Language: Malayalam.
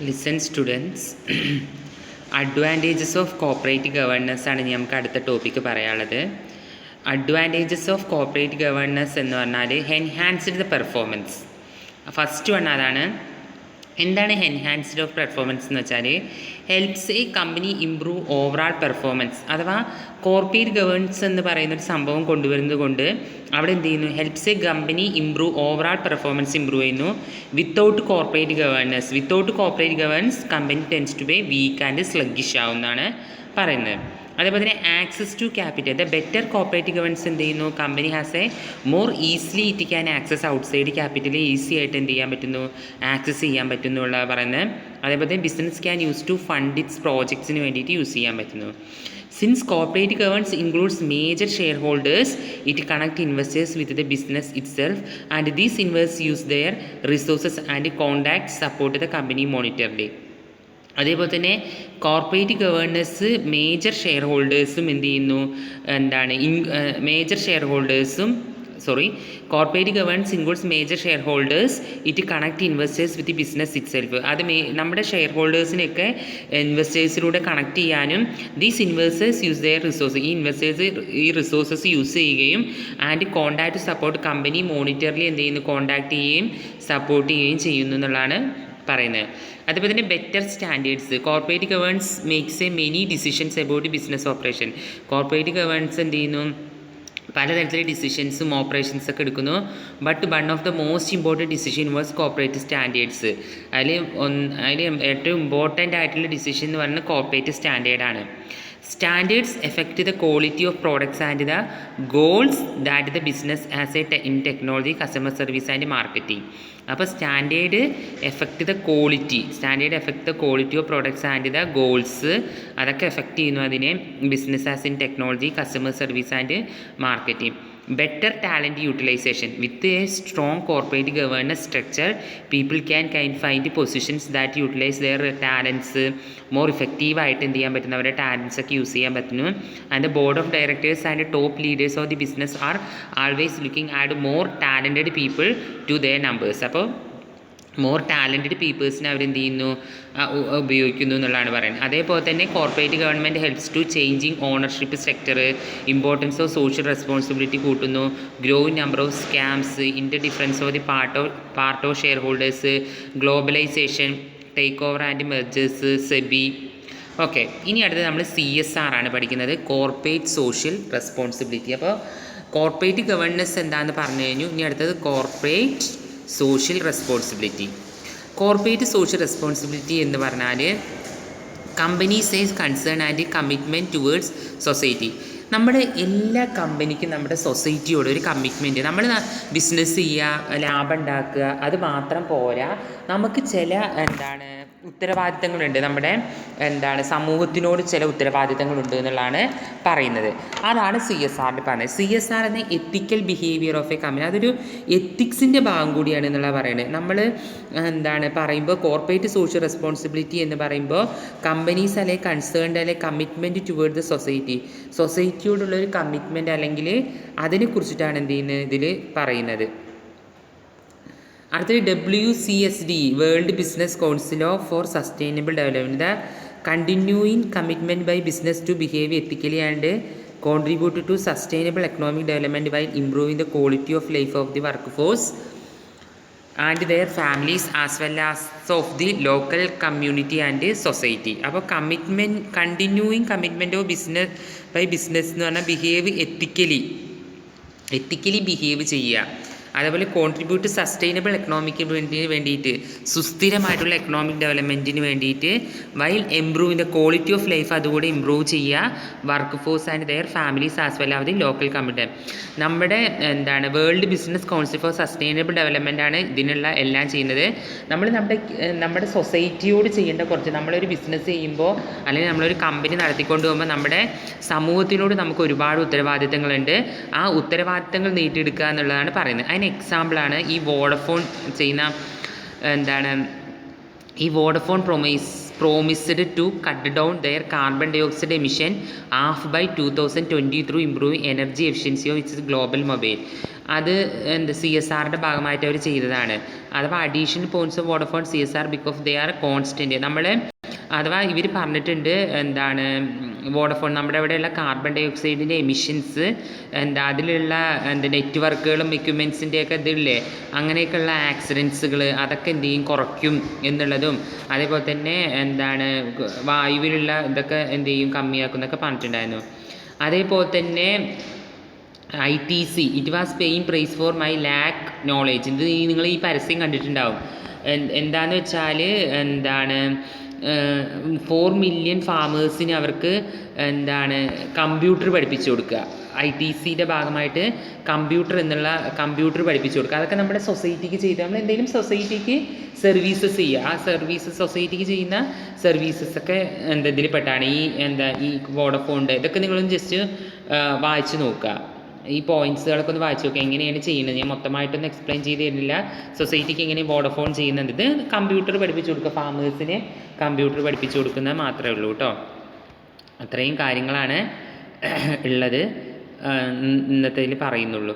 Listen students, advantages of corporate governance ആണ് ഇനി നമുക്ക് അടുത്ത ടോപ്പിക്ക് പറയാനുള്ളത്. അഡ്വാൻറ്റേജസ് ഓഫ് കോർപ്പറേറ്റ് ഗവേണൻസ് എന്ന് പറഞ്ഞാൽ enhanced the performance. First one അതാണ്. എന്താണ് എൻഹാൻസ്ഡ് ഓഫ് പെർഫോമൻസ് എന്ന് വെച്ചാൽ helps a company improve overall performance. അഥവാ കോർപ്പറേറ്റ് ഗവേണൻസ് എന്ന് പറയുന്ന ഒരു സംഭവം കൊണ്ടുവരുന്നത് കൊണ്ട് അവിടെ എന്ത് ചെയ്യുന്നു, helps a company improve overall performance improve ചെയ്യുന്നു. Without corporate governance company tends to be weak and sluggish ആവുമെന്നാണ് പറയുന്നത്. അതേപോലെ തന്നെ access to capital. The better corporate governance എന്ത് ചെയ്യുന്നു, company has a more easily it can access outside capital. Easy ആയിട്ട് എന്ത് ചെയ്യാൻ പറ്റുന്നു, ആക്സസ് ചെയ്യാൻ പറ്റുന്നു എന്നുള്ള പറയുന്നത്. അതേപോലെ തന്നെ business can use to fund its പ്രോജക്ട്സിന് വേണ്ടിയിട്ട് യൂസ് ചെയ്യാൻ പറ്റുന്നു. Since corporate governance includes major shareholders, it connects investors with the business itself, and these investors use their resources and contacts support the company monetarily. അതേപോലെ തന്നെ കോർപ്പറേറ്റ് ഗവേണൻസ് മേജർ ഷെയർ ഹോൾഡേഴ്സും എന്ത് ചെയ്യുന്നു, corporate governance includes major shareholders, it connect investors with business itself. അത് നമ്മുടെ ഷെയർ ഹോൾഡേഴ്സിനെയൊക്കെ ഇൻവെസ്റ്റേഴ്സിലൂടെ കണക്ട് ചെയ്യാനും these investors use their resource, ഈ റിസോഴ്സസ് യൂസ് ചെയ്യുകയും and contact support company monetarily എന്ത് ചെയ്യുന്നു, കോൺടാക്ട് ചെയ്യുകയും സപ്പോർട്ട് ചെയ്യുകയും ചെയ്യുന്നു എന്നുള്ളതാണ് പറയുന്നത്. അതുപോലെ തന്നെ better standards. Corporate governance makes a many decisions about business operation. Corporate governance എന്ത് ചെയ്യുന്നു, പലതരത്തിലെ ഡിസിഷൻസും ഓപ്പറേഷൻസൊക്കെ എടുക്കുന്നു. But one of the most important decision was corporate standards. അതിൽ ഏറ്റവും ഇമ്പോർട്ടൻ്റ് ആയിട്ടുള്ള ഡിസിഷൻ എന്ന് പറയുന്നത് കോർപ്പറേറ്റ് സ്റ്റാൻഡേർഡാണ്. Standards effect the quality of products and the goals that the business as in technology, customer service and marketing. അപ്പോൾ standard effect the quality of products and the goals, അതൊക്കെ എഫക്റ്റ് ചെയ്യുന്നു അതിനെ. Business as in technology, customer service and marketing. Better talent utilization. With a strong corporate governance structure, people can find positions that utilize their talents more effective ആയിട്ട് എന്ത് ചെയ്യാൻ പറ്റുന്നു, അവരുടെ ടാലൻസ് ഒക്കെ യൂസ് ചെയ്യാൻ പറ്റുന്നു. And the board of directors and top leaders of the business are always looking at more talented people to their numbers. അപ്പോൾ മോർ ടാലൻറ്റഡ് പീപ്പിൾസിനെ അവരെന്ത് ചെയ്യുന്നു, ഉപയോഗിക്കുന്നു എന്നുള്ളതാണ് പറയുന്നത്. അതേപോലെ തന്നെ corporate government helps to changing ownership sector, importance of social responsibility കൂട്ടുന്നു. Growing number of scams, inter difference of the part of shareholders, globalisation, take over and mergers, SEBI. Okay, ഇനി അടുത്തത് നമ്മൾ CSR ആണ് പഠിക്കുന്നത്, കോർപ്പറേറ്റ് സോഷ്യൽ റെസ്പോൺസിബിലിറ്റി. അപ്പോൾ കോർപ്പറേറ്റ് ഗവേണൻസ് എന്താണെന്ന് പറഞ്ഞു കഴിഞ്ഞു. ഇനി അടുത്തത് corporate social responsibility. Corporate social responsibility എന്ന് പറഞ്ഞാൽ companies is concern and commitment towards society. നമ്മുടെ എല്ലാ കമ്പനിക്കും നമ്മുടെ സൊസൈറ്റിയോട് ഒരു കമ്മിറ്റ്മെൻറ്റ്. നമ്മൾ ബിസിനസ് ചെയ്യുക, ലാഭം ഉണ്ടാക്കുക, അത് മാത്രം പോരാ. നമുക്ക് ചില ഉത്തരവാദിത്തങ്ങളുണ്ട്, നമ്മുടെ സമൂഹത്തിനോട് ചില ഉത്തരവാദിത്തങ്ങളുണ്ട് എന്നുള്ളതാണ് പറയുന്നത്. അതാണ് CSR പറയുന്നത്. CSR എന്ന എത്തിക്കൽ ബിഹേവിയർ ഓഫ് എ കമ്പനി, അതൊരു എത്തിക്സിൻ്റെ ഭാഗം കൂടിയാണ് എന്നുള്ള പറയുന്നത്. നമ്മൾ പറയുമ്പോൾ കോർപ്പറേറ്റ് സോഷ്യൽ റെസ്പോൺസിബിലിറ്റി എന്ന് പറയുമ്പോൾ കമ്പനീസ് അല്ലെങ്കിൽ കൺസേൺഡ് അല്ലെങ്കിൽ കമ്മിറ്റ്മെൻറ്റ് ടുവേർഡ് ദ സൊസൈറ്റിയോടുള്ളൊരു കമ്മിറ്റ്മെൻറ്റ് അല്ലെങ്കിൽ അതിനെക്കുറിച്ചിട്ടാണ് എന്ത് ചെയ്യുന്നത് ഇതിൽ പറയുന്നത്. അടുത്തത് WCSD, world business council for sustainable development. The continuing commitment by business to behave ethically and contribute to sustainable economic development while improving the quality of life of the workforce and their families as well as of the local community and society. അപ്പോൾ കണ്ടിന്യൂയിങ് കമ്മിറ്റ്മെൻറ്റ് ഓഫ് ബിസിനസ് എന്ന് പറഞ്ഞാൽ എത്തിക്കലി ബിഹേവ് ചെയ്യുക. അതേപോലെ കോൺട്രിബ്യൂട്ട് സസ്റ്റൈനബിൾ എക്കണോമിക്കിന് വേണ്ടിയിട്ട്, സുസ്ഥിരമായിട്ടുള്ള എക്കണോമിക് ഡെവലപ്മെൻറ്റിന് വേണ്ടിയിട്ട്, while improve the quality of life, അതുകൂടെ ഇമ്പ്രൂവ് ചെയ്യുക. Workforce and their families as well as the local community. നമ്മുടെ world business council for sustainable development ആണ് ഇതിനുള്ള എല്ലാം ചെയ്യുന്നത്. നമ്മൾ നമ്മുടെ സൊസൈറ്റിയോട് ചെയ്യേണ്ട കുറച്ച്, നമ്മളൊരു ബിസിനസ് ചെയ്യുമ്പോൾ അല്ലെങ്കിൽ നമ്മളൊരു കമ്പനി നടത്തിക്കൊണ്ട് പോകുമ്പോൾ നമ്മുടെ സമൂഹത്തിനോട് നമുക്ക് ഒരുപാട് ഉത്തരവാദിത്തങ്ങളുണ്ട്. ആ ഉത്തരവാദിത്തങ്ങൾ നേടിയെടുക്കുക എന്നുള്ളതാണ് പറയുന്നത്. അതിന് എക്സാമ്പിളാണ് ഈ വോഡഫോൺ ചെയ്യുന്ന ഈ Vodafone promised to cut down their carbon dioxide emission half by 2020 through improving energy efficiency of its global mobile. അത് എന്ത് CSRൻ്റെ ഭാഗമായിട്ട് അവർ ചെയ്തതാണ്. അഥവാ additional points of Vodafone CSR because they are constant. നമ്മൾ അഥവാ ഇവർ പറഞ്ഞിട്ടുണ്ട് എന്താണ് വോഡഫോൺ നമ്മുടെ ഇവിടെയുള്ള കാർബൺ ഡൈ ഓക്സൈഡിൻ്റെ എമിഷൻസ് അതിലുള്ള നെറ്റ്വർക്കുകളും എക്യുപ്മെൻസിൻ്റെയൊക്കെ ഇതില്ലേ അങ്ങനെയൊക്കെയുള്ള ആക്സിഡൻസുകൾ അതൊക്കെ എന്ത് ചെയ്യും കുറയ്ക്കും എന്നുള്ളതും അതേപോലെ തന്നെ വായുവിലുള്ള ഇതൊക്കെ എന്ത് ചെയ്യും കമ്മിയാക്കും എന്നൊക്കെ പറഞ്ഞിട്ടുണ്ടായിരുന്നു. അതേപോലെ തന്നെ ITC it was paying price for my lack knowledge. ഇത് നിങ്ങൾ ഈ പരസ്യം കണ്ടിട്ടുണ്ടാവും. എന്താണെന്ന് വെച്ചാൽ 4 മില്യൺ ഫാമേഴ്സിന് അവർക്ക് കമ്പ്യൂട്ടർ പഠിപ്പിച്ചു കൊടുക്കുക. ITCയുടെ ഭാഗമായിട്ട് കമ്പ്യൂട്ടർ പഠിപ്പിച്ചു കൊടുക്കുക. അതൊക്കെ നമ്മുടെ സൊസൈറ്റിക്ക് ചെയ്ത് നമ്മൾ എന്തെങ്കിലും സൊസൈറ്റിക്ക് സർവീസസ് ചെയ്യുക. ആ സർവീസസ് സൊസൈറ്റിക്ക് ചെയ്യുന്ന സർവീസസൊക്കെ ഇതിൽ പെട്ടാണ് ഈ വോഡഫോണിൻ്റെ. ഇതൊക്കെ നിങ്ങളൊന്ന് ജസ്റ്റ് വായിച്ച് നോക്കുക. ഈ പോയിൻറ്റ്സുകളൊക്കെ ഒന്ന് വായിച്ച് നോക്കുക എങ്ങനെയാണ് ചെയ്യുന്നത്. ഞാൻ മൊത്തമായിട്ടൊന്നും എക്സ്പ്ലെയിൻ ചെയ്ത് തരുന്നില്ല. സൊസൈറ്റിക്ക് എങ്ങനെ വോഡഫോൺ ചെയ്യുന്നത്. ഇത് കമ്പ്യൂട്ടർ പഠിപ്പിച്ചു കൊടുക്കുക. ഫാമേഴ്സിന് കമ്പ്യൂട്ടർ പഠിപ്പിച്ചു കൊടുക്കുന്നത് മാത്രമേ ഉള്ളൂ കേട്ടോ. അത്രയും കാര്യങ്ങളാണ് ഉള്ളത് ഇന്നത്തേതിൽ പറയുന്നുള്ളൂ.